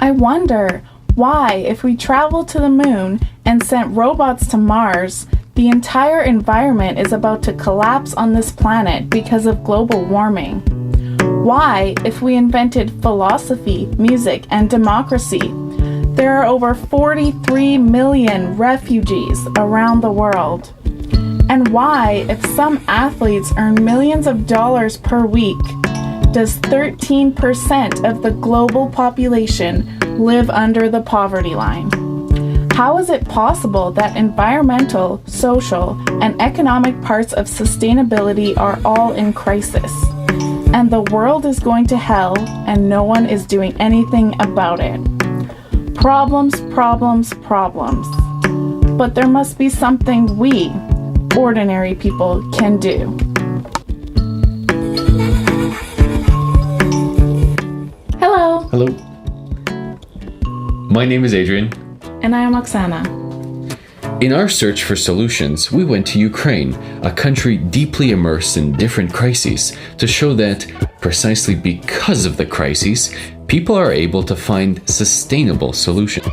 I wonder why, if we traveled to the moon and sent robots to Mars, the entire environment is about to collapse on this planet because of global warming. Why, if we invented philosophy, music, and democracy, there are over 43 million refugees around the world? And why, if some athletes earn millions of dollars per week, does 13% of the global population live under the poverty line? How is it possible that environmental, social, and economic parts of sustainability are all in crisis, and the world is going to hell and no one is doing anything about it? Problems, problems, problems. But there must be something we, ordinary people, can do. Hello. Hello. My name is Adrian. And I am Oksana. In our search for solutions, we went to Ukraine, a country deeply immersed in different crises, to show that, precisely because of the crises, people are able to find sustainable solutions.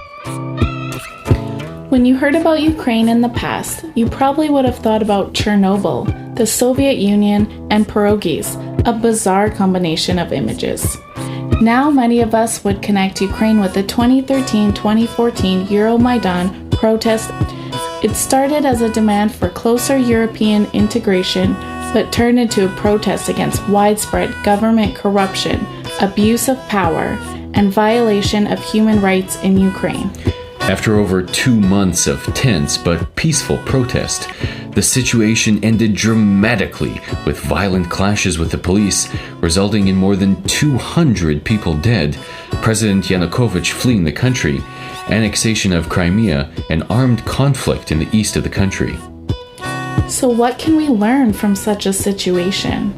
When you heard about Ukraine in the past, you probably would have thought about Chernobyl, the Soviet Union, and pierogies, a bizarre combination of images. Now many of us would connect Ukraine with the 2013-2014 Euromaidan protest. It started as a demand for closer European integration, but turned into a protest against widespread government corruption, abuse of power, and violation of human rights in Ukraine. After over 2 months of tense but peaceful protest, the situation ended dramatically with violent clashes with the police, resulting in more than 200 people dead, President Yanukovych fleeing the country, annexation of Crimea, and armed conflict in the east of the country. So what can we learn from such a situation?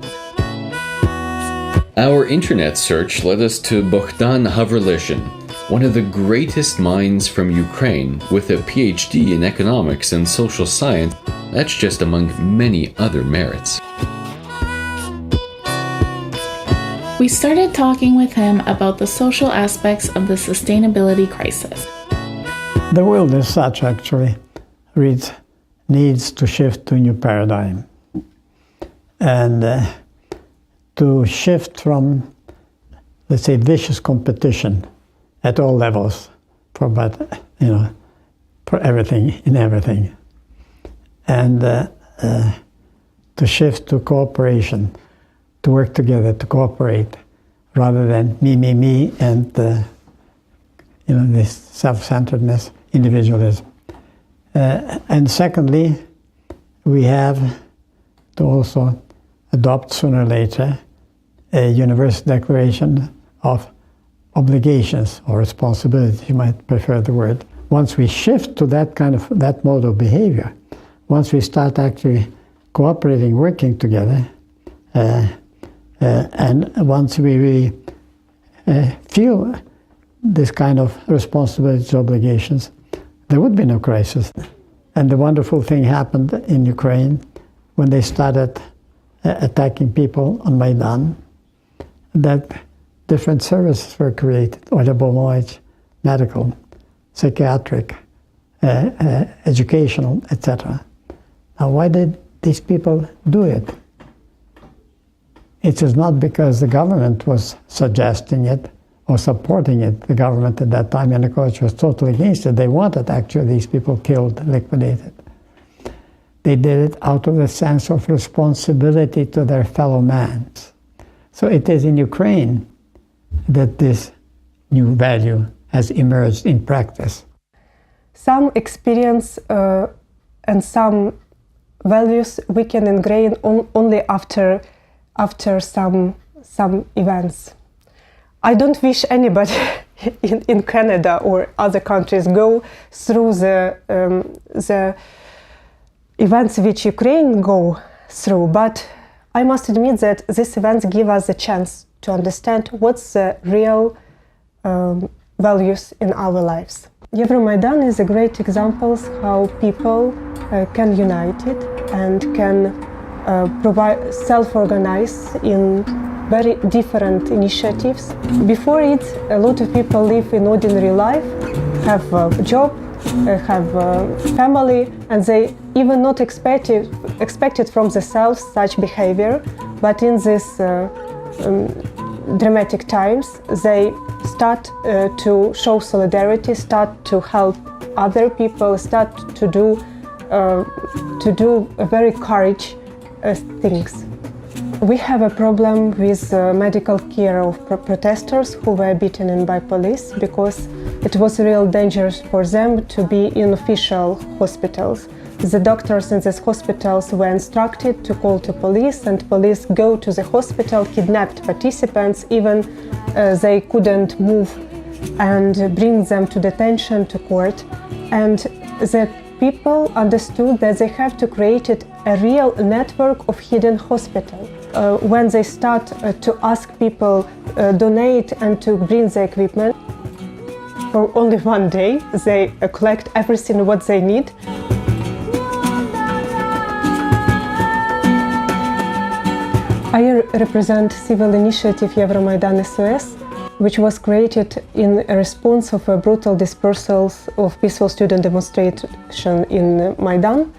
Our internet search led us to Bogdan Havrilyshin, one of the greatest minds from Ukraine with a PhD in economics and social science. That's just among many other merits. We started talking with him about the social aspects of the sustainability crisis. The world as such actually needs to shift to a new paradigm. And to shift from, let's say, vicious competition at all levels for everything in everything, and to shift to cooperation, to work together, to cooperate, rather than me, and this self-centeredness, individualism. And secondly, we have to also adopt sooner or later a universal declaration of obligations or responsibilities, you might prefer the word. Once we shift to that mode of behavior, once we start actually cooperating, working together, and once we really feel this kind of responsibilities, obligations, there would be no crisis. And the wonderful thing happened in Ukraine when they started attacking people on Maidan, that different services were created, audible, medical, psychiatric, educational, etc. Now, why did these people do it? It is not because the government was suggesting it or supporting it. The government at that time, Yanukovych, was totally against it. They wanted actually these people killed, liquidated. They did it out of the sense of responsibility to their fellow man. So it is in Ukraine that this new value has emerged in practice. Some experience and some values we can ingrain only after some events. I don't wish anybody in Canada or other countries go through the events which Ukraine go through, but I must admit that these events give us a chance to understand what's the real values in our lives. Euromaidan is a great example how people can unite it and can provide self-organize in very different initiatives. Before it, a lot of people live in ordinary life, have a job, have a family, and they even not expected from themselves such behavior. But in these dramatic times, they start to show solidarity, start to help other people, start to do very courage things. We have a problem with medical care of protesters who were beaten by police because it was real dangerous for them to be in official hospitals. The doctors in these hospitals were instructed to call to police, and police go to the hospital, kidnapped participants, even they couldn't move, and bring them to detention, to court. And the people understood that they have to create a real network of hidden hospitals. When they start to ask people donate and to bring the equipment, for only one day they collect everything what they need. I represent civil initiative Euromaidan SOS, which was created in response of a brutal dispersals of peaceful student demonstration in Maidan.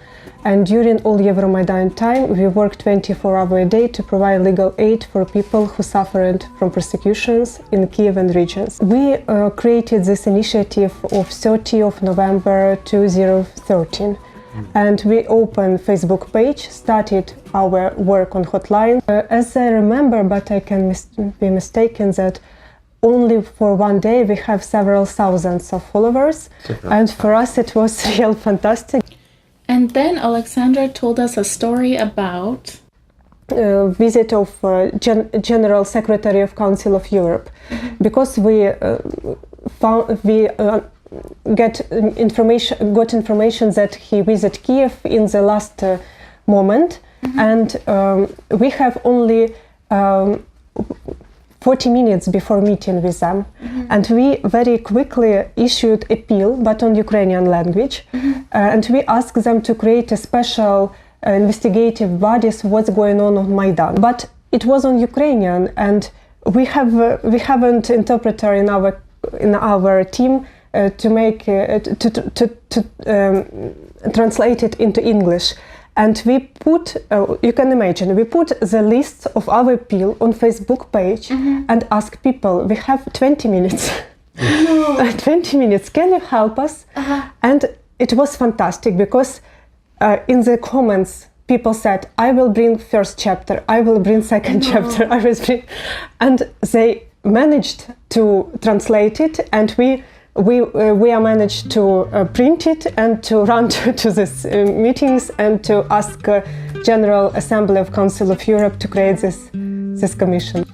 And during all Euromaidan time, we worked 24 hours a day to provide legal aid for people who suffered from persecutions in Kiev and regions. We created this initiative of 30 of November 2013. And we opened Facebook page, started our work on hotline. As I remember, but I can be mistaken, that only for one day we have several thousands of followers. And for us it was real fantastic. And then Alexandra told us a story about visit of General Secretary of Council of Europe, because we got information that he visited Kiev in the last moment, and we have only 40 minutes before meeting with them. And we very quickly issued appeal, but on Ukrainian language, and we asked them to create a special investigative bodies what's going on Maidan. But it was on Ukrainian, and we haven't interpreter in our team to make to translate it into English. And we put, you can imagine, we put the list of our appeal on Facebook page and ask people, we have 20 minutes. 20 minutes, can you help us? And it was fantastic because in the comments, people said, I will bring first chapter, I will bring second chapter, I will bring... And they managed to translate it, and we are managed to print it and to run to these meetings and to ask General Assembly of Council of Europe to create this commission.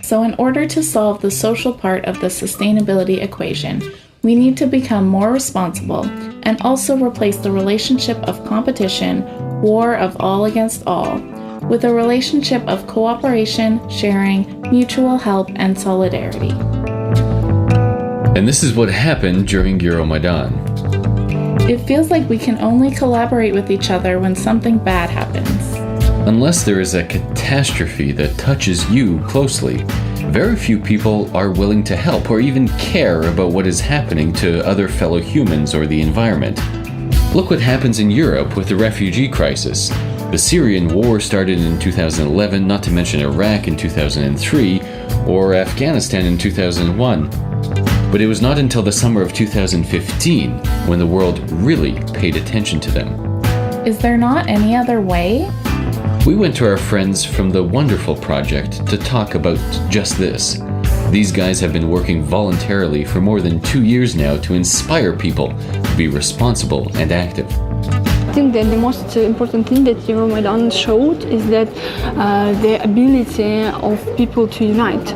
So in order to solve the social part of the sustainability equation, we need to become more responsible and also replace the relationship of competition, war of all against all, with a relationship of cooperation, sharing, mutual help, and solidarity. And this is what happened during Euromaidan. It feels like we can only collaborate with each other when something bad happens. Unless there is a catastrophe that touches you closely, very few people are willing to help or even care about what is happening to other fellow humans or the environment. Look what happens in Europe with the refugee crisis. The Syrian war started in 2011, not to mention Iraq in 2003, or Afghanistan in 2001. But it was not until the summer of 2015 when the world really paid attention to them. Is there not any other way? We went to our friends from the Wonderful Project to talk about just this. These guys have been working voluntarily for more than 2 years now to inspire people to be responsible and active. I think that the most important thing that Euromaidan showed is that the ability of people to unite.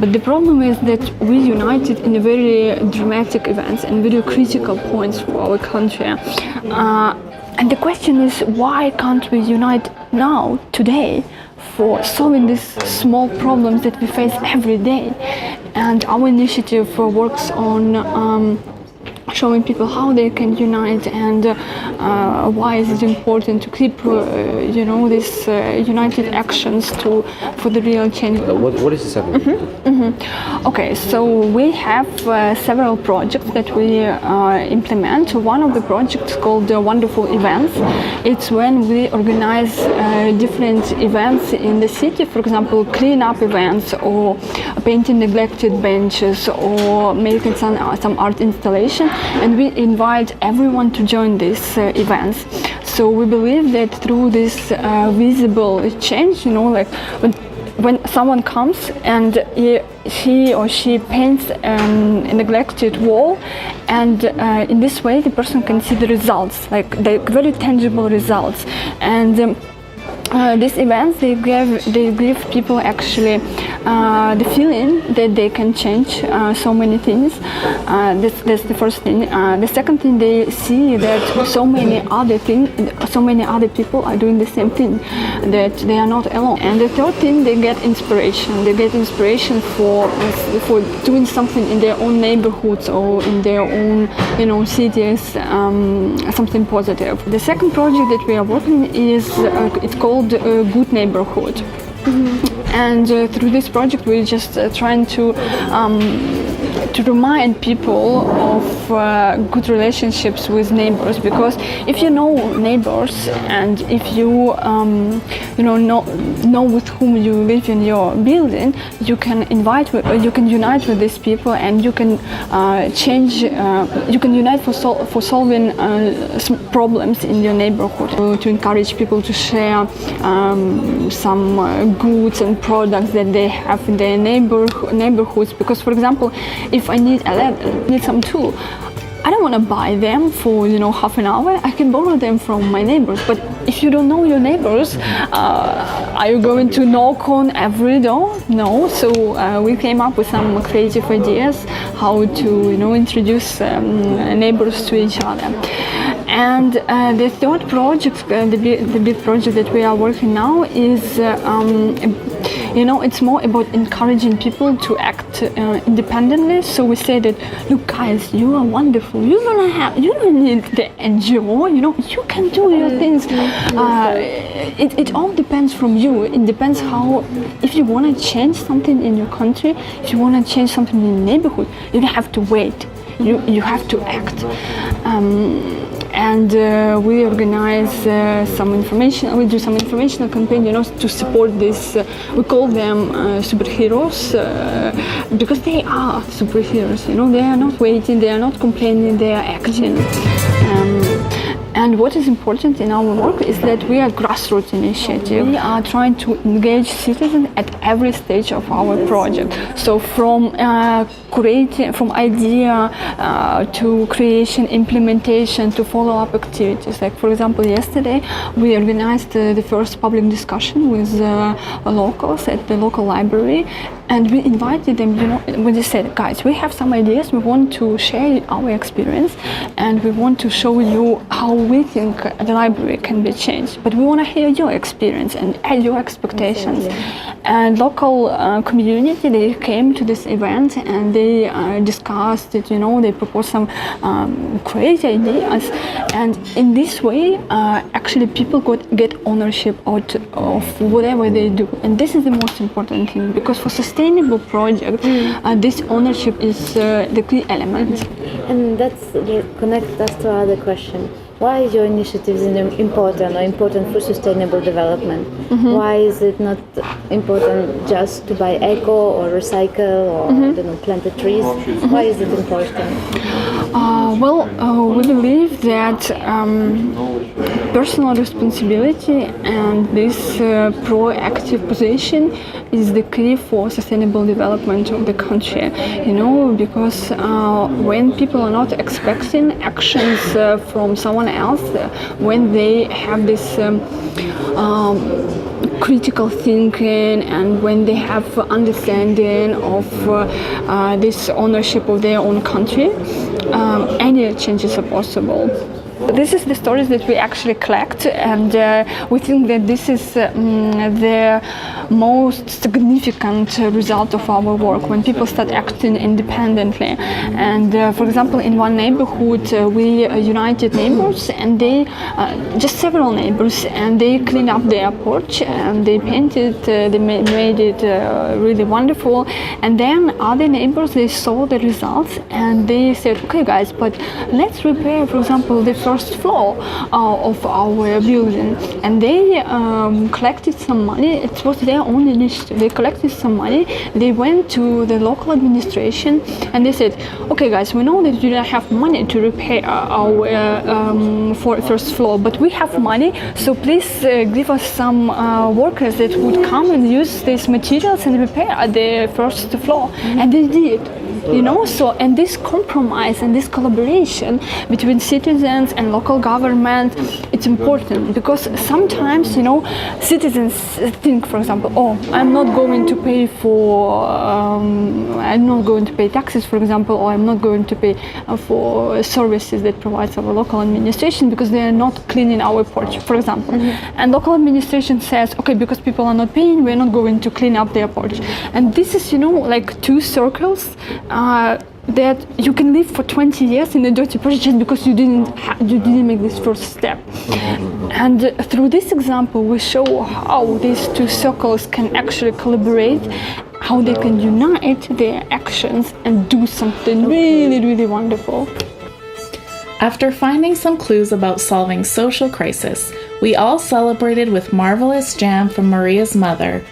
But the problem is that we united in a very dramatic events and very critical points for our country. And the question is, why can't we unite now, today, for solving these small problems that we face every day? And our initiative works on showing people how they can unite and why is it important to keep, these united actions for the real change. What is the second? Okay, so we have several projects that we implement. One of the projects called Wonderful Events. It's when we organize different events in the city, for example, clean-up events or painting neglected benches or making some art installation, and we invite everyone to join these events. So we believe that through this visible change, like when someone comes and he or she paints a neglected wall, and in this way the person can see the results, like the very tangible results. And these events, they give people actually the feeling that they can change so many things. That's the first thing. The second thing, they see that so many other people are doing the same thing, that they are not alone. And the third thing, they get inspiration. They get inspiration for doing something in their own neighborhoods or in their own cities, something positive. The second project that we are working is it's called Good Neighborhood. And through this project we're just trying to remind people of good relationships with neighbors, because if you know neighbors and if you know with whom you live in your building, you can unite with these people, and you can you can unite for solving problems in your neighborhood, to encourage people to share some goods and products that they have in their neighborhoods. Because, for example, if I need some tool, I don't want to buy them for half an hour. I can borrow them from my neighbors. But if you don't know your neighbors, are you going to knock on every door? No. So we came up with some creative ideas how to introduce neighbors to each other. And the third project, the big project that we are working now is, it's more about encouraging people to act independently. So we say that, look, guys, you are wonderful. You don't need the NGO. You can do your things. It all depends from you. It depends if you want to change something in your country, if you want to change something in your neighborhood, you don't have to wait. You have to act. And we organize some information. We do some informational campaign, to support this. We call them superheroes because they are superheroes. They are not waiting, they are not complaining, they are acting. And what is important in our work is that we are a grassroots initiative. We are trying to engage citizens at every stage of our project. So from idea to creation, implementation, to follow-up activities. Like, for example, yesterday we organized the first public discussion with locals at the local library, and we invited them. We just said, guys, we have some ideas. We want to share our experience, and we want to show you how we think the library can be changed. But we want to hear your experience and your expectations. And local community, they came to this event and they discussed it. They proposed some crazy ideas, and in this way, actually, people get ownership of whatever they do. And this is the most important thing, because for sustainable project, this ownership is the key element. And that's connect us to other question. Why is your initiative important for sustainable development? Why is it not important just to buy eco or recycle or plant the trees? Why is it important? We believe that personal responsibility and this proactive position is the key for sustainable development of the country. Because when people are not expecting actions from someone else, when they have this critical thinking, and when they have understanding of this ownership of their own country, any changes are possible. This is the stories that we actually collect, and we think that this is the most significant result of our work, when people start acting independently. And for example, in one neighborhood we united neighbors, and they just several neighbors, and they cleaned up their porch, and they painted, they made it really wonderful. And then other neighbors, they saw the results, and they said, okay guys, but let's repair, for example, the first floor of our building. And they collected some money. It was their own initiative. They collected some money. They went to the local administration, and they said, okay guys, we know that you don't have money to repair our first floor, but we have money, so please give us some workers that would come and use these materials and repair the first floor. And they did. So, and this compromise and this collaboration between citizens and local government, it's important, because sometimes, citizens think, for example, oh, I'm not going to pay taxes, for example, or I'm not going to pay for services that provides our local administration because they are not cleaning our porch, for example. And local administration says, okay, because people are not paying, we're not going to clean up their porch. And this is, like two circles that you can live for 20 years in a dirty porch just because you didn't make this first step. And through this example, we show how these two circles can actually collaborate, how they can unite their actions and do something really, really wonderful. After finding some clues about solving social crisis, we all celebrated with marvelous jam from Maria's mother.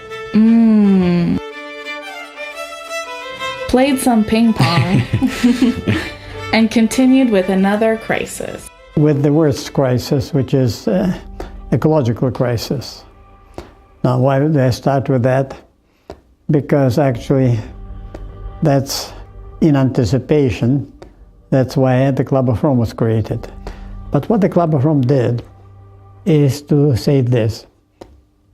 Played some ping pong, and continued with another crisis. With the worst crisis, which is ecological crisis. Now, why did I start with that? Because actually, that's in anticipation. That's why the Club of Rome was created. But what the Club of Rome did is to say this: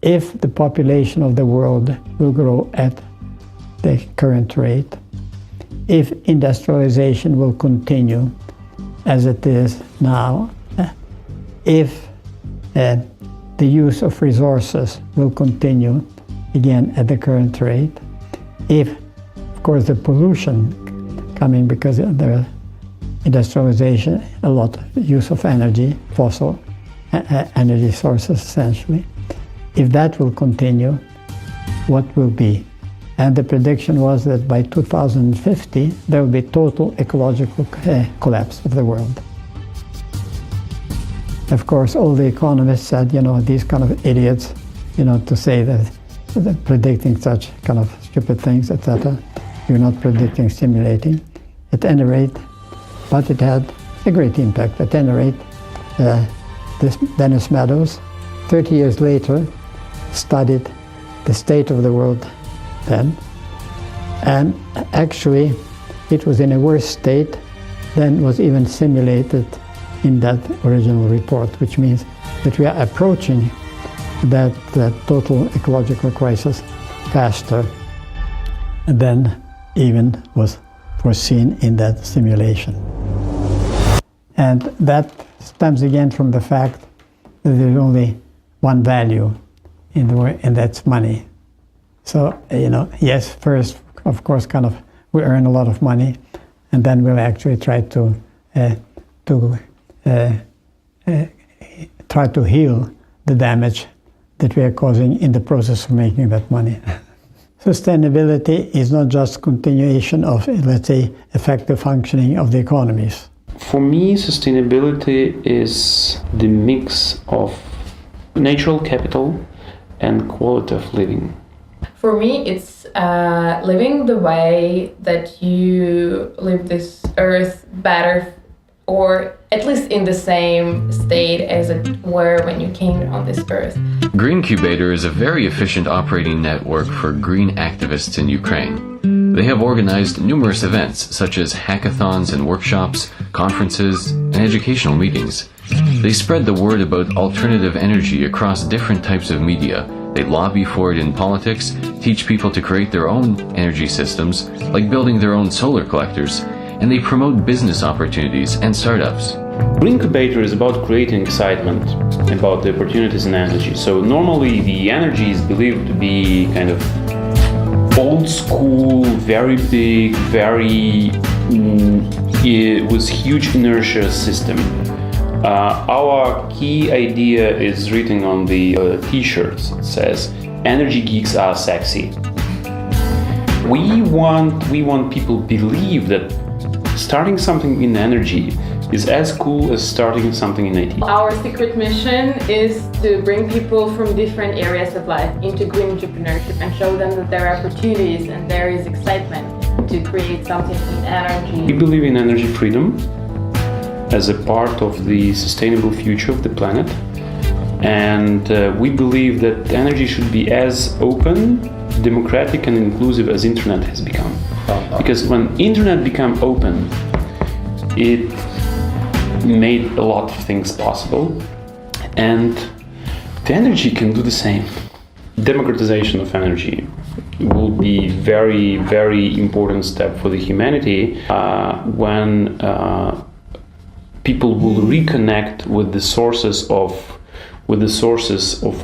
if the population of the world will grow at the current rate, if industrialization will continue as it is now, if the use of resources will continue again at the current rate, if, of course, the pollution coming because of the industrialization, a lot of use of energy, fossil energy sources essentially, if that will continue, what will be? And the prediction was that by 2050, there will be total ecological collapse of the world. Of course, all the economists said, these kind of idiots, to say that they're predicting such kind of stupid things, etc. You're not predicting, simulating. At any rate, but it had a great impact. At any rate, this Dennis Meadows, 30 years later, studied the state of the world then, and actually it was in a worse state than was even simulated in that original report, which means that we are approaching that total ecological crisis faster than even was foreseen in that simulation. And that stems again from the fact that there's only one value in the world, and that's money. So, yes, first, of course, we earn a lot of money, and then we'll actually try to heal the damage that we are causing in the process of making that money. Sustainability is not just continuation of, let's say, effective functioning of the economies. For me, sustainability is the mix of natural capital and quality of living. For me, it's living the way that you live this earth better, or at least in the same state as it were when you came on this earth. Green Cubator is a very efficient operating network for green activists in Ukraine. They have organized numerous events such as hackathons and workshops, conferences, and educational meetings. They spread the word about alternative energy across different types of media. They lobby for it in politics, teach people to create their own energy systems, like building their own solar collectors, and they promote business opportunities and startups. Green incubator is about creating excitement about the opportunities in energy. So normally the energy is believed to be kind of old school, very big, very with huge inertia system. Our key idea is written on the t-shirts. It says, "Energy geeks are sexy." We want people to believe that starting something in energy is as cool as starting something in IT. Our secret mission is to bring people from different areas of life into green entrepreneurship and show them that there are opportunities and there is excitement to create something in energy. We believe in energy freedom as a part of the sustainable future of the planet, and we believe that energy should be as open, democratic and inclusive as internet has become. Because when internet became open, it made a lot of things possible, and the energy can do the same. Democratization of energy will be very, very important step for the humanity when people will reconnect with the sources of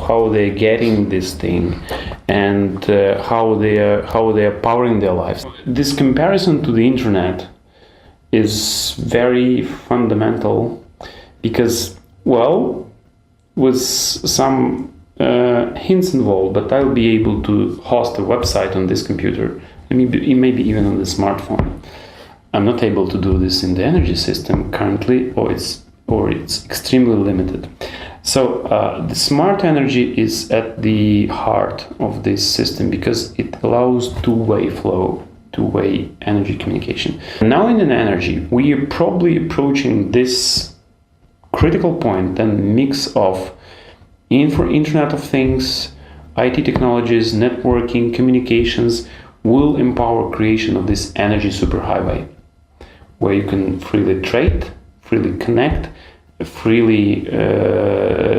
how they're getting this thing and how they are powering their lives. This comparison to the internet is very fundamental because, well, with some hints involved, but I'll be able to host a website on this computer, maybe even on the smartphone. I'm not able to do this in the energy system currently, or it's extremely limited. So the smart energy is at the heart of this system because it allows two-way flow, two-way energy communication. Now in energy, we are probably approaching this critical point and mix of Internet of Things, IT technologies, networking, communications will empower creation of this energy superhighway, where you can freely trade, freely connect, freely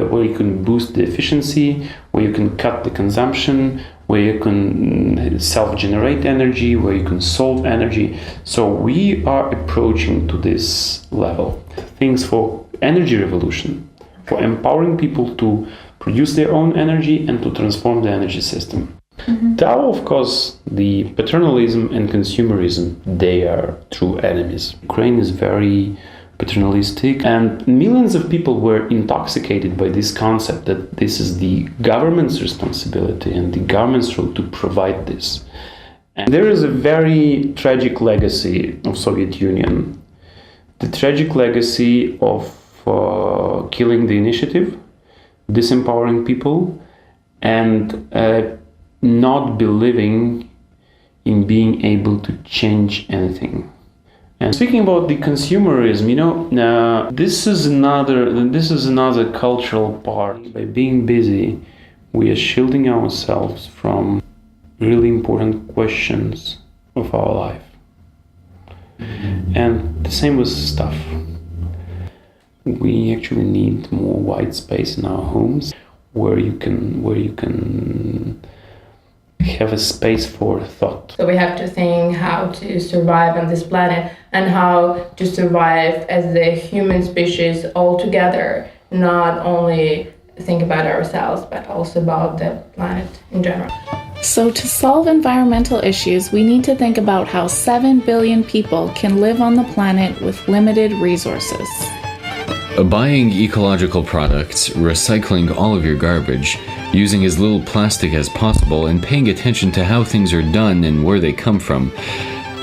where you can boost the efficiency, where you can cut the consumption, where you can self-generate energy, where you can solve energy. So we are approaching to this level. Things for energy revolution, for empowering people to produce their own energy and to transform the energy system. Now, of course, the paternalism and consumerism, they are true enemies. Ukraine is very paternalistic, and millions of people were intoxicated by this concept that this is the government's responsibility and the government's role to provide this. And there is a very tragic legacy of Soviet Union, the tragic legacy of killing the initiative, disempowering people, and not believing in being able to change anything. And speaking about the consumerism, this is another cultural part. By being busy, we are shielding ourselves from really important questions of our life. And the same with stuff. We actually need more white space in our homes where you can have a space for thought. So we have to think how to survive on this planet and how to survive as the human species all together, not only think about ourselves, but also about the planet in general. So to solve environmental issues, we need to think about how 7 billion people can live on the planet with limited resources. Buying ecological products, recycling all of your garbage, using as little plastic as possible, and paying attention to how things are done and where they come from.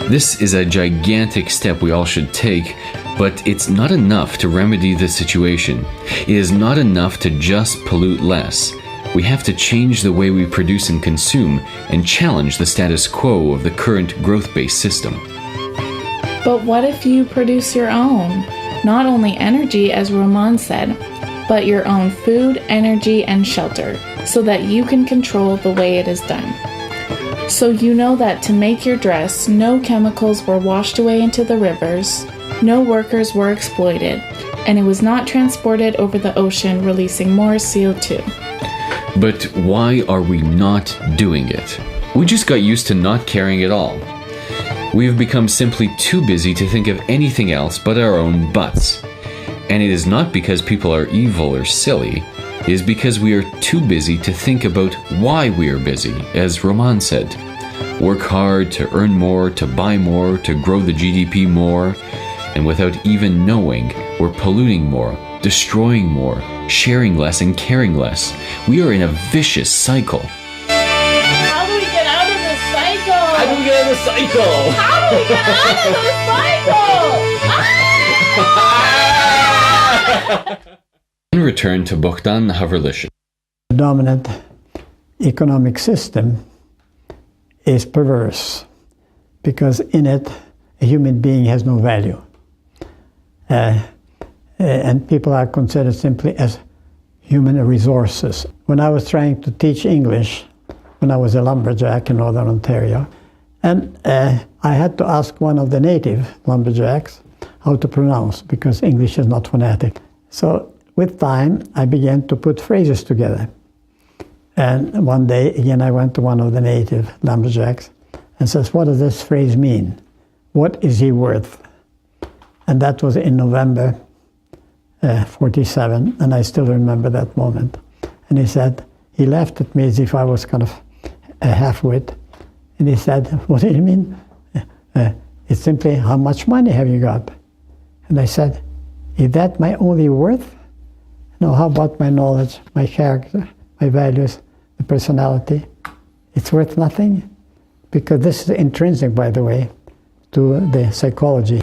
This is a gigantic step we all should take, but it's not enough to remedy the situation. It is not enough to just pollute less. We have to change the way we produce and consume and challenge the status quo of the current growth-based system. But what if you produce your own? Not only energy, as Roman said, but your own food, energy, and shelter, so that you can control the way it is done. So you know that to make your dress, no chemicals were washed away into the rivers, no workers were exploited, and it was not transported over the ocean, releasing more CO2. But why are we not doing it? We just got used to not caring at all. We have become simply too busy to think of anything else but our own butts. And it is not because people are evil or silly. It is because we are too busy to think about why we are busy, as Roman said. Work hard to earn more, to buy more, to grow the GDP more, and without even knowing, we're polluting more, destroying more, sharing less and caring less. We are in a vicious cycle. How do we get out of this cycle? How do we get out of the cycle? How do we get out of this cycle? In return to Bogdan Havrlishin. The dominant economic system is perverse because in it a human being has no value. And people are considered simply as human resources. When I was trying to teach English, when I was a lumberjack in Northern Ontario, and I had to ask one of the native lumberjacks how to pronounce, because English is not phonetic. So with time, I began to put phrases together. And one day, again, I went to one of the native lumberjacks and says, what does this phrase mean? What is he worth? And that was in November 47, and I still remember that moment. And he said, he laughed at me as if I was kind of a half-wit. And he said, what do you mean? It's simply, how much money have you got? And I said, is that my only worth? No, how about my knowledge, my character, my values, the personality? It's worth nothing? Because this is intrinsic, by the way, to the psychology.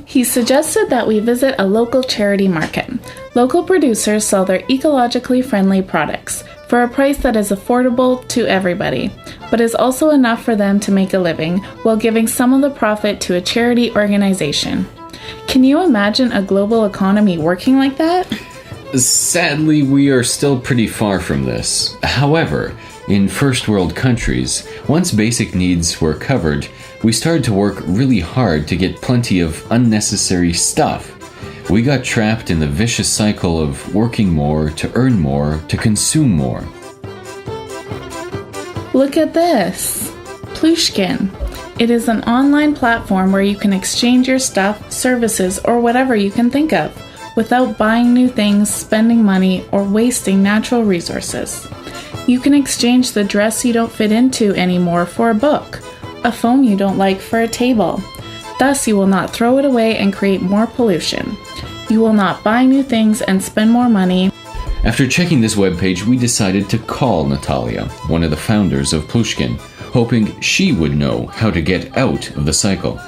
He suggested that we visit a local charity market. Local producers sell their ecologically friendly products for a price that is affordable to everybody, but is also enough for them to make a living while giving some of the profit to a charity organization. Can you imagine a global economy working like that? Sadly, we are still pretty far from this. However, in first world countries, once basic needs were covered, we started to work really hard to get plenty of unnecessary stuff. We got trapped in the vicious cycle of working more, to earn more, to consume more. Look at this! Plushkin. It is an online platform where you can exchange your stuff, services, or whatever you can think of, without buying new things, spending money, or wasting natural resources. You can exchange the dress you don't fit into anymore for a book, a phone you don't like for a table. Thus, you will not throw it away and create more pollution. You will not buy new things and spend more money. After checking this webpage, we decided to call Natalia, one of the founders of Plushkin, hoping she would know how to get out of the cycle.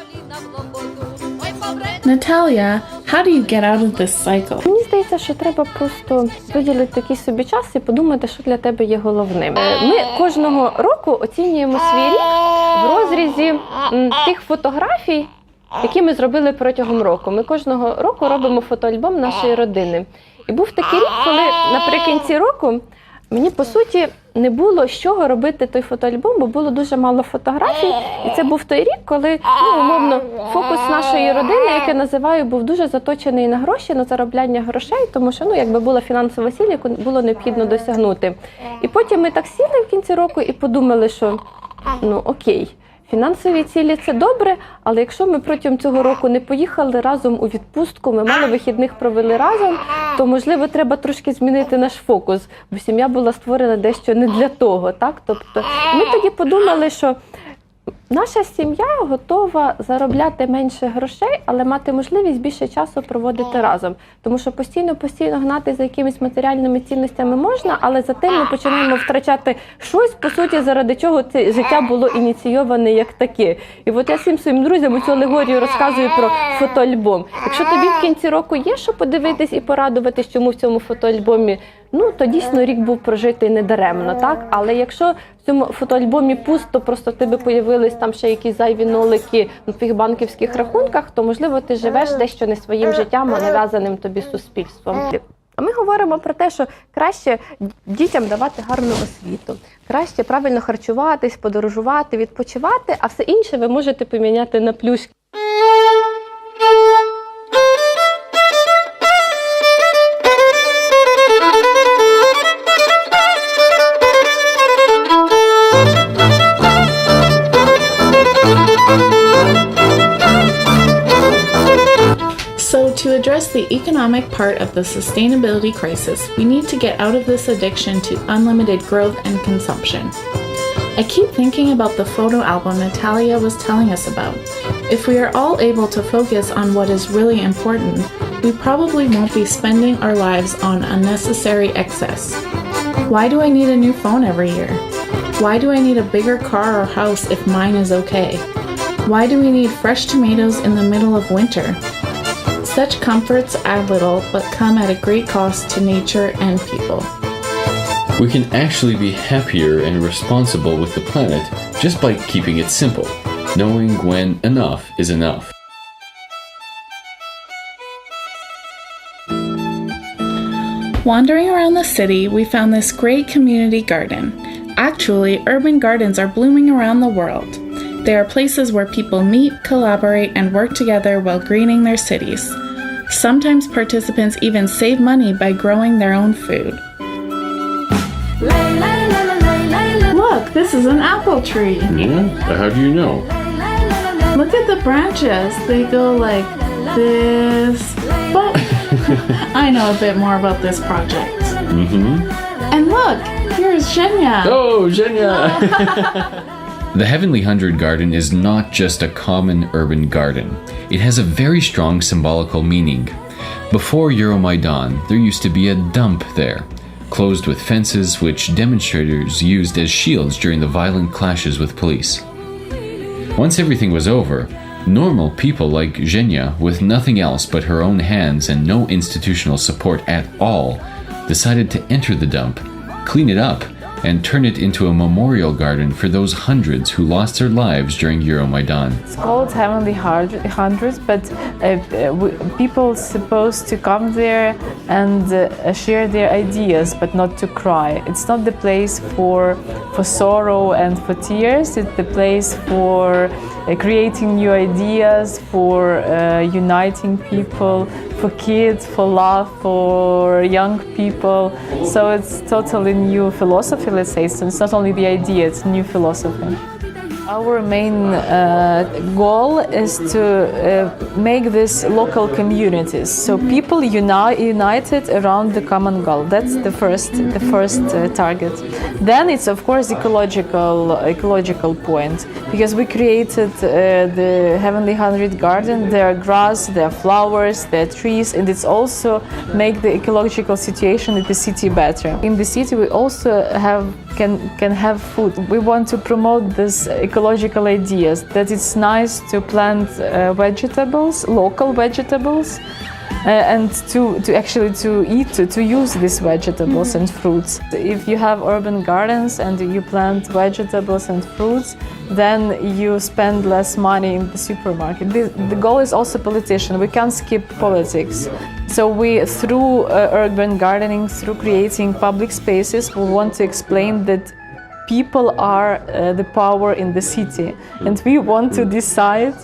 Natalia, how do you get out of this cycle? Мені здається, що треба просто виділити такий собі час і подумати, що для тебе є головним. Ми кожного року оцінюємо свій рік в розрізі тих фотографій, які ми зробили протягом року. Ми кожного року робимо фотоальбом нашої родини. І був такий рік, коли наприкінці року мені, по суті, не було з чого робити той фотоальбом, бо було дуже мало фотографій. І це був той рік, коли, умовно, фокус нашої родини, як я називаю, був дуже заточений на гроші, на заробляння грошей, тому що, якби була фінансова ціль, яку було необхідно досягнути. І потім ми так сіли в кінці року і подумали, що, окей, фінансові цілі – це добре, але якщо ми протягом цього року не поїхали разом у відпустку, ми мало вихідних провели разом, то, можливо, треба трошки змінити наш фокус, бо сім'я була створена дещо не для того. Так? Тобто ми тоді подумали, що наша сім'я готова заробляти менше грошей, але мати можливість більше часу проводити разом. Тому що постійно гнати за якимись матеріальними цінностями можна, але за тим ми починаємо втрачати щось, по суті, заради чого це життя було ініційоване як таке. І от я всім своїм друзям цю алегорію розказую про фотоальбом. Якщо тобі в кінці року є що подивитись і порадуватись, чому в цьому фотоальбомі, то дійсно рік був прожитий недаремно, так? Але якщо в цьому фотоальбомі пусто, просто в тебе появились там ще якісь зайві нолики на твоїх банківських рахунках, то, можливо, ти живеш дещо не своїм життям, а нав'язаним тобі суспільством. А ми говоримо про те, що краще дітям давати гарну освіту, краще правильно харчуватись, подорожувати, відпочивати, а все інше ви можете поміняти на плюшки. So to address the economic part of the sustainability crisis, we need to get out of this addiction to unlimited growth and consumption. I keep thinking about the photo album Natalia was telling us about. If we are all able to focus on what is really important, we probably won't be spending our lives on unnecessary excess. Why do I need a new phone every year? Why do I need a bigger car or house if mine is okay? Why do we need fresh tomatoes in the middle of winter? Such comforts add little, but come at a great cost to nature and people. We can actually be happier and responsible with the planet just by keeping it simple, knowing when enough is enough. Wandering around the city, we found this great community garden. Actually, urban gardens are blooming around the world. They are places where people meet, collaborate, and work together while greening their cities. Sometimes participants even save money by growing their own food. Look, this is an apple tree. Yeah? How do you know? Look at the branches. They go like this. But I know a bit more about this project. And look, here's Zhenya. Oh, Zhenya! The Heavenly Hundred Garden is not just a common urban garden. It has a very strong symbolical meaning. Before Euromaidan, there used to be a dump there, closed with fences which demonstrators used as shields during the violent clashes with police. Once everything was over, normal people like Zhenya, with nothing else but her own hands and no institutional support at all, decided to enter the dump, clean it up, and turn it into a memorial garden for those hundreds who lost their lives during Euromaidan. It's called Heavenly Hundreds, but people supposed to come there and share their ideas, but not to cry. It's not the place for sorrow and for tears. It's the place for creating new ideas, for uniting people, for kids, for love, for young people. So it's totally new philosophy, let's say. So it's not only the idea, it's new philosophy. Our main goal is to make this local communities, so people united around the common goal. That's the first target. Then it's of course ecological point, because we created the Heavenly Hundred Garden. There are grass, there are flowers, there are trees, and it's also make the ecological situation in the city better. In the city, we also can have food. We want to promote this ecological ideas, that it's nice to plant vegetables, local vegetables, and to use these vegetables and fruits. If you have urban gardens and you plant vegetables and fruits, then you spend less money in the supermarket. The goal is also politician. We can't skip politics. So we, through urban gardening, through creating public spaces, we want to explain that people are the power in the city, and we want to decide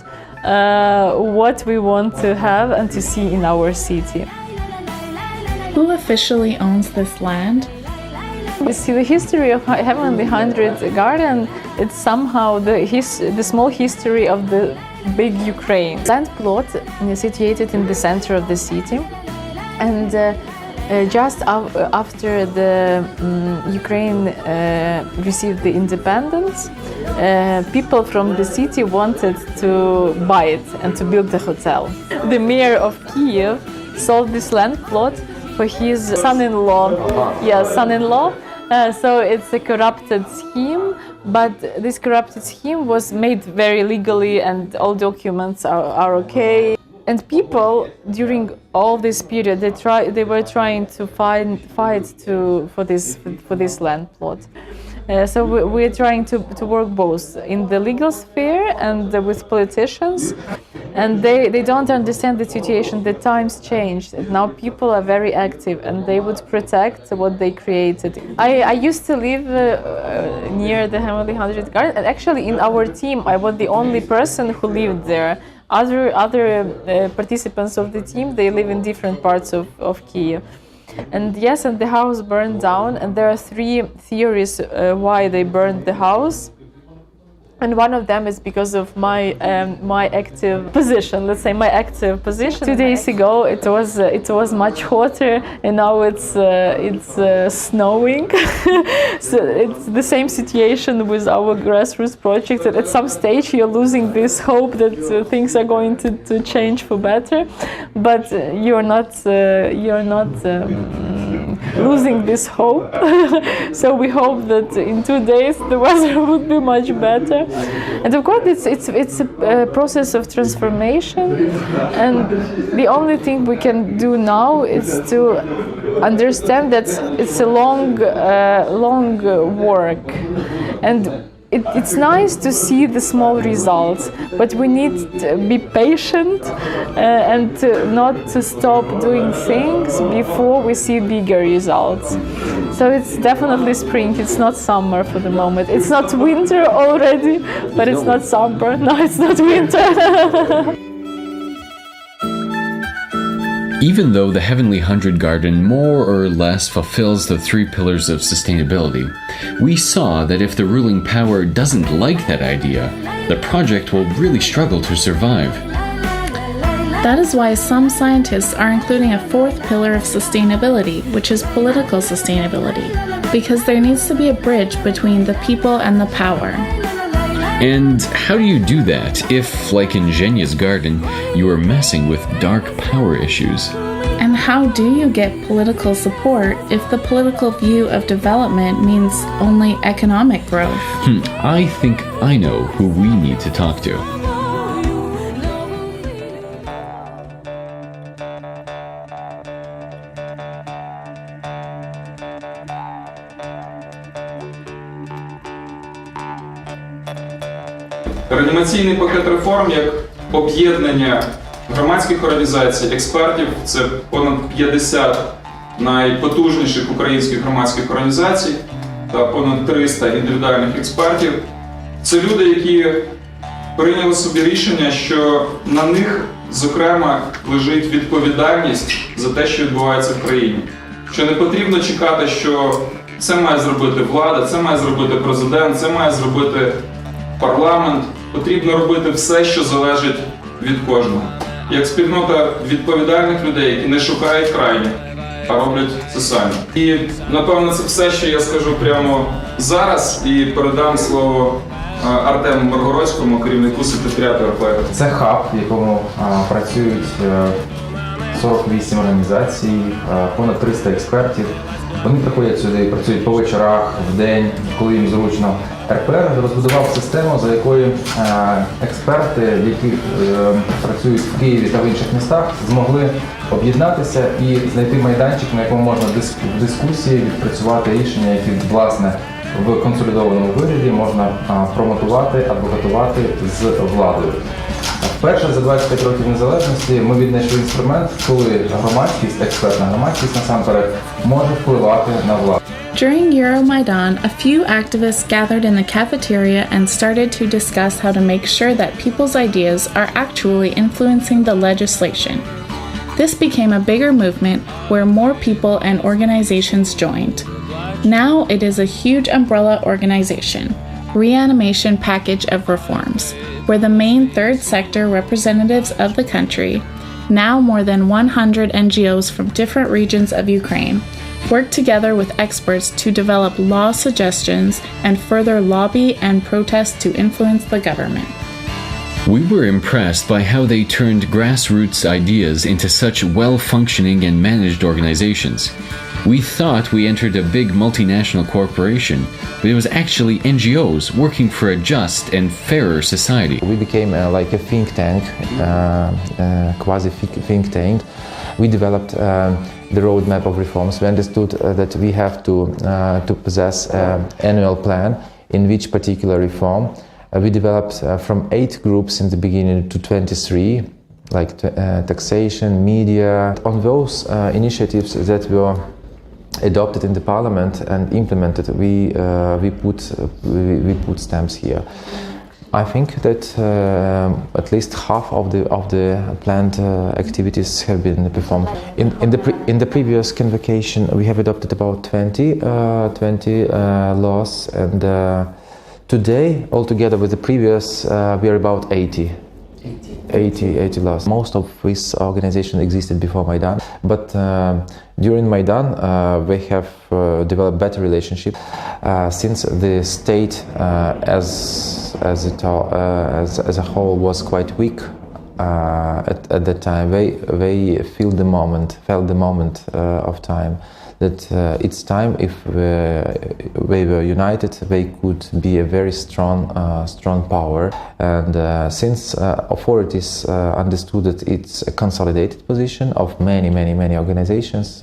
what we want to have and to see in our city. Who officially owns this land? You see, the history of Heavenly Hundred Garden, it's somehow the small history of the big Ukraine. Land plot is situated in the center of the city, and just after the Ukraine received the independence, people from the city wanted to buy it and to build the hotel. The mayor of Kiev sold this land plot for his son-in-law. So it's a corrupted scheme, but this corrupted scheme was made very legally, and all documents are okay. And people during all this period, they were trying to fight for this land plot. So we're trying to work both in the legal sphere and with politicians. And they don't understand the situation. The times changed. Now people are very active, and they would protect what they created. I used to live near the Heavenly Hundred Garden, and actually in our team I was the only person who lived there. Other participants of the team, they live in different parts of Kiev. And yes, and the house burned down, and there are three theories why they burned the house. And one of them is because of my active position. Let's say my active position. 2 days ago it was much hotter, and now it's snowing. So it's the same situation with our grassroots project. At some stage you're losing this hope that things are going to change for better, but you're not losing this hope. So we hope that in 2 days the weather would be much better. And of course it's a process of transformation, and the only thing we can do now is to understand that it's a long work, and it's nice to see the small results, but we need to be patient and not to stop doing things before we see bigger results. So it's definitely spring, it's not summer for the moment. It's not winter already, but it's not summer. No, it's not winter. Even though the Heavenly 100 Garden more or less fulfills the 3 pillars of sustainability, we saw that if the ruling power doesn't like that idea, the project will really struggle to survive. That is why some scientists are including a 4th pillar of sustainability, which is political sustainability, because there needs to be a bridge between the people and the power. And how do you do that if, like in Zhenya's garden, you are messing with dark power issues? And how do you get political support if the political view of development means only economic growth? I think I know who we need to talk to. Реанімаційний пакет реформ як об'єднання громадських організацій, експертів, це понад 50 найпотужніших українських громадських організацій та понад 300 індивідуальних експертів. Це люди, які прийняли собі рішення, що на них, зокрема, лежить відповідальність за те, що відбувається в країні. Що не потрібно чекати, що це має зробити влада, це має зробити президент, це має зробити парламент. Потрібно робити все, що залежить від кожного. Як спільнота відповідальних людей, які не шукають крайніх, а роблять це самі. І, напевно, це все, що я скажу прямо зараз, і передам слово Артему Миргородському, керівнику секретаріату РП. Це хаб, в якому працюють 48 організацій, понад 300 експертів. Вони приходять сюди, працюють по вечорах, в день, коли їм зручно. РПР розбудував систему, за якою експерти, які працюють в Києві та в інших містах, змогли об'єднатися і знайти майданчик, на якому можна в дискусії відпрацювати рішення, які, власне, в консолідованому вигляді можна промотувати, адвокатувати з владою. Вперше за 25 років незалежності ми віднайшли інструмент, коли громадськість, експертна громадськість насамперед, може впливати на владу. During Euromaidan, a few activists gathered in the cafeteria and started to discuss how to make sure that people's ideas are actually influencing the legislation. This became a bigger movement where more people and organizations joined. Now it is a huge umbrella organization, Reanimation Package of Reforms, where the main third sector representatives of the country, now more than 100 NGOs from different regions of Ukraine, work together with experts to develop law suggestions and further lobby and protest to influence the government. We were impressed by how they turned grassroots ideas into such well-functioning and managed organizations. We thought we entered a big multinational corporation, but it was actually NGOs working for a just and fairer society. We became like a think tank, quasi-think tank. We developed the roadmap of reforms. We understood that we have to possess an annual plan in which particular reform. We developed from 8 groups in the beginning to 23, like taxation, media. On those initiatives that were adopted in the parliament and implemented, we put stamps here. I think that at least half of the planned activities have been performed. In the previous convocation, we have adopted about 20 laws, and Today, altogether with the previous, we are about 80 lost. Most of this organization existed before Maidan, but during Maidan we have developed better relationship since the state as a whole was quite weak at that time. They felt the moment of time that it's time, if they were united, they could be a very strong power. And since authorities understood that it's a consolidated position of many organizations,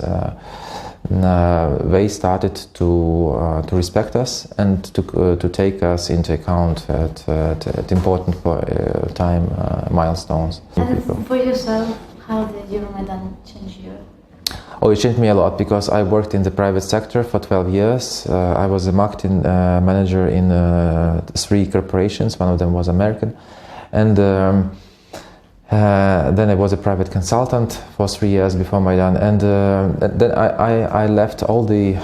they started to respect us and to take us into account at important time milestones. And for yourself, how did Euromaidan change you? Oh, it changed me a lot because I worked in the private sector for 12 years. I was a marketing manager in 3 corporations. One of them was American. And then I was a private consultant for 3 years before Maidan. And then I left all the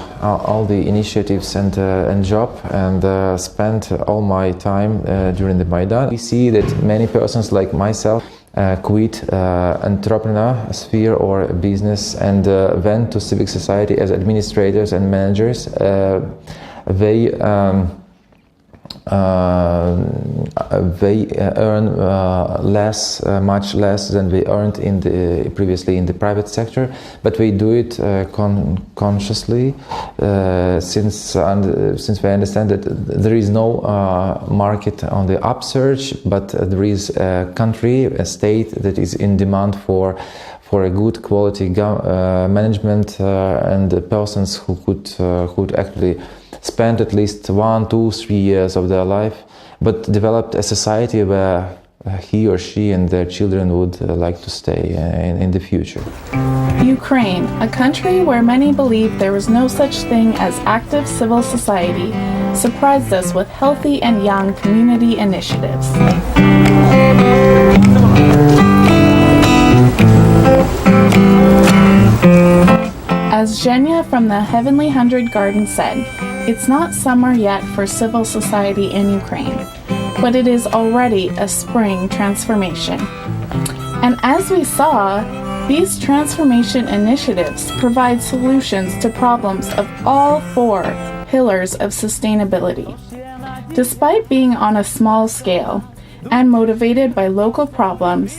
initiatives and job and spent all my time during the Maidan. We see that many persons like myself quit entrepreneur sphere or business and went to civic society as administrators and managers. They earn much less than they earned previously in the private sector, but they do it consciously since they understand that there is no market on the upsurge, but there is a country, a state that is in demand for a good quality management and the persons who could actually spend at least 1, 2, 3 years of their life, but developed a society where he or she and their children would like to stay in the future. Ukraine, a country where many believed there was no such thing as active civil society, surprised us with healthy and young community initiatives. As Zhenya from the Heavenly 100 Garden said, it's not summer yet for civil society in Ukraine, but it is already a spring transformation. And as we saw, these transformation initiatives provide solutions to problems of all 4 pillars of sustainability. Despite being on a small scale and motivated by local problems,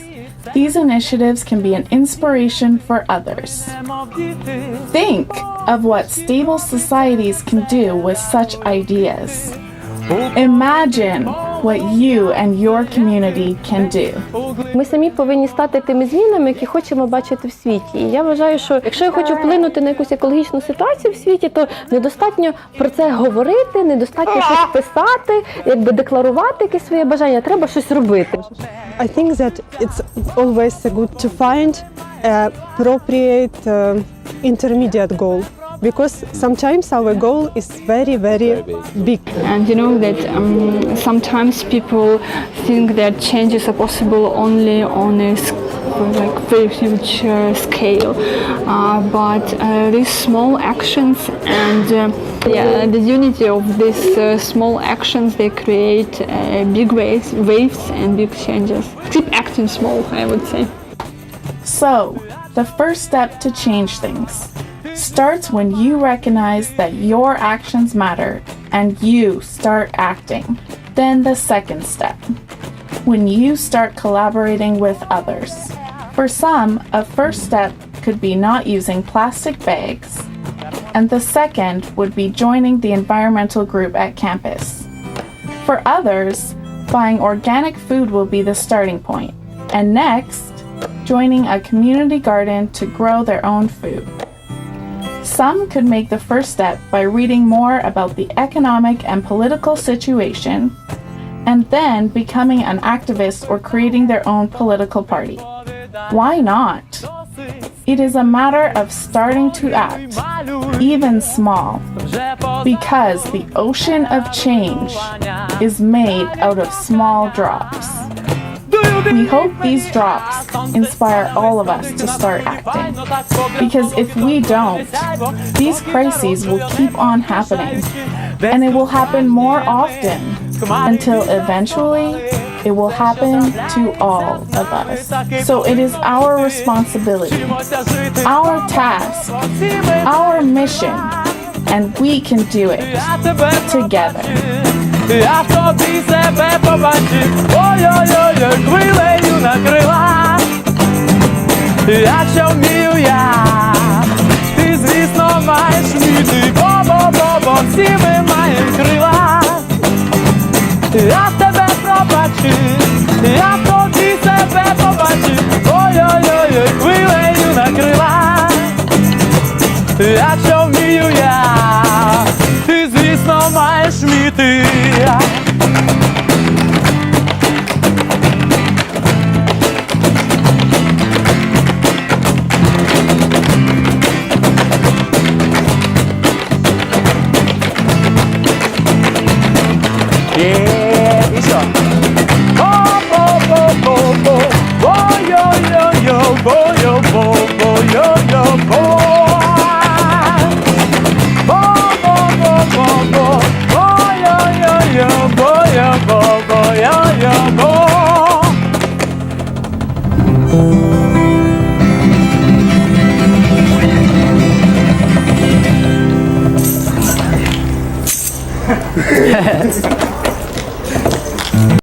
these initiatives can be an inspiration for others. Think of what stable societies can do with such ideas. Imagine what you and your community can do. Ми самі повинні стати тими змінами, які хочемо бачити в світі. І я вважаю, що якщо я хочу вплинути на якусь екологічну ситуацію в світі, то недостатньо про це говорити, недостатньо щось писати, якби декларувати якісь свої бажання, треба щось робити. I think that it's always good to find an appropriate intermediate goal, because sometimes our goal is very big. And you know that sometimes people think that changes are possible only on a very huge scale, but these small actions and the unity of these small actions, they create big waves and big changes. Keep acting small, I would say. So, the first step to change things starts when you recognize that your actions matter and you start acting. Then the second step, when you start collaborating with others. For some, a first step could be not using plastic bags, and the second would be joining the environmental group at campus. For others, buying organic food will be the starting point, and next, joining a community garden to grow their own food. Some could make the first step by reading more about the economic and political situation, and then becoming an activist or creating their own political party. Why not? It is a matter of starting to act, even small, because the ocean of change is made out of small drops. We hope these drops inspire all of us to start acting, because if we don't, these crises will keep on happening, and it will happen more often. until eventually it will happen to all of us. So it is our responsibility, our task, our mission, and we can do it together. Я в тобі себе побачив, ой-ой-ой, хвилею накрила. Якщо вмію я, ти, звісно, маєш вміти, бо всі ми маємо крила. Я в тебе пробачив, я в тобі себе побачив, ой-ой-ой, хвилею накрила. Якщо вмію я, ти, звісно, маєш вміти. Еще. Бо-бо-бо-бо-бо, бо-йо-йо-йо, бо-йо-бо-бо-йо-йо-бо. Бо-бо-бо-бо-бо, бо-йо-йо-йо, бо-йо-бо-бо-йо-йо-бо.